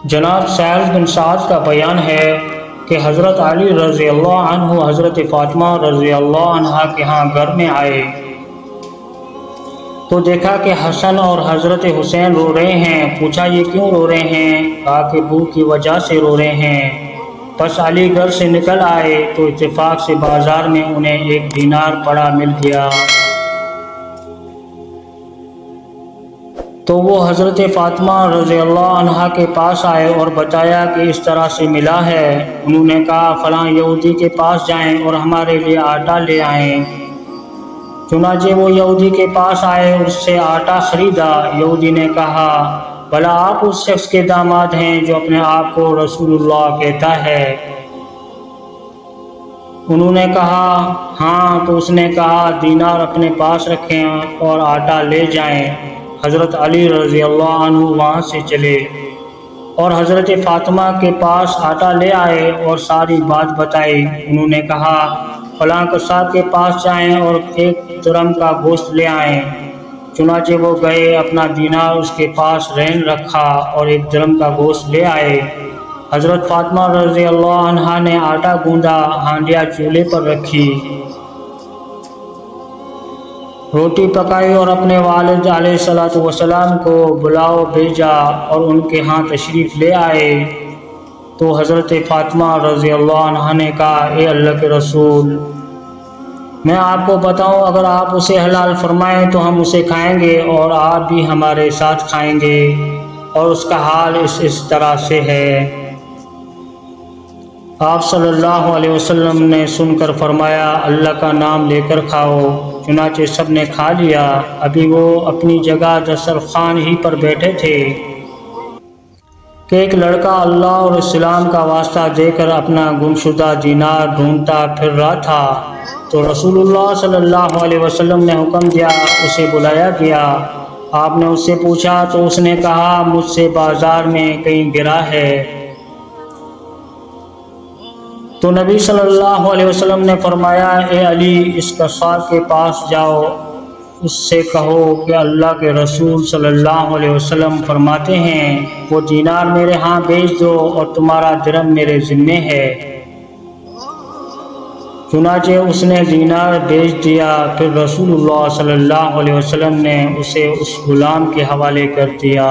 جناب سہل بن سعد کا بیان ہے کہ حضرت علی رضی اللہ عنہ حضرت فاطمہ رضی اللہ عنہا کے ہاں گھر میں آئے تو دیکھا کہ حسن اور حضرت حسین رو رہے ہیں۔ پوچھا یہ کیوں رو رہے ہیں؟ کہا کہ بھوک کی وجہ سے رو رہے ہیں۔ بس علی گھر سے نکل آئے تو اتفاق سے بازار میں انہیں 1 دینار پڑا مل گیا۔ تو وہ حضرت فاطمہ رضی اللہ عنہا کے پاس آئے اور بتایا کہ اس طرح سے ملا ہے۔ انہوں نے کہا فلاں یہودی کے پاس جائیں اور ہمارے لیے آٹا لے آئیں۔ چنانچہ وہ یہودی کے پاس آئے اور اس سے آٹا خریدا۔ یہودی نے کہا بھلا آپ اس شخص کے داماد ہیں جو اپنے آپ کو رسول اللہ کہتا ہے؟ انہوں نے کہا ہاں۔ تو اس نے کہا دینار اپنے پاس رکھیں اور آٹا لے جائیں۔ حضرت علی رضی اللہ عنہ وہاں سے چلے اور حضرت فاطمہ کے پاس آٹا لے آئے اور ساری بات بتائی۔ انہوں نے کہا فلاں قصاب کے پاس جائیں اور 1 درم کا گوشت لے آئیں۔ چنانچہ وہ گئے، اپنا دینار اس کے پاس رہن رکھا اور 1 درم کا گوشت لے آئے۔ حضرت فاطمہ رضی اللہ عنہا نے آٹا گوندا، ہانڈیاں چولہے پر رکھی، روٹی پکائی اور اپنے والد علیہ السلام کو بلاؤ بھیجا اور ان کے ہاں تشریف لے آئے۔ تو حضرت فاطمہ رضی اللہ عنہا نے کہا اے اللہ کے رسول، میں آپ کو بتاؤں اگر آپ اسے حلال فرمائیں تو ہم اسے کھائیں گے اور آپ بھی ہمارے ساتھ کھائیں گے، اور اس کا حال اس طرح سے ہے۔ آپ صلی اللہ علیہ وسلم نے سن کر فرمایا اللہ کا نام لے کر کھاؤ۔ چنانچہ سب نے کھا لیا۔ ابھی وہ اپنی جگہ دسترخوان ہی پر بیٹھے تھے کہ ایک لڑکا اللہ اور اسلام کا واسطہ دے کر اپنا گمشدہ دینار ڈھونڈتا پھر رہا تھا۔ تو رسول اللہ صلی اللہ علیہ وسلم نے حکم دیا، اسے بلایا گیا۔ آپ نے اس سے پوچھا تو اس نے کہا مجھ سے بازار میں کہیں گرا ہے۔ تو نبی صلی اللہ علیہ وسلم نے فرمایا اے علی، اس قصاب کے پاس جاؤ، اس سے کہو کہ اللہ کے رسول صلی اللہ علیہ وسلم فرماتے ہیں وہ دینار میرے ہاں بھیج دو اور تمہارا درم میرے ذمے ہے۔ چنانچہ اس نے دینار بھیج دیا۔ پھر رسول اللہ صلی اللہ علیہ وسلم نے اسے اس غلام کے حوالے کر دیا۔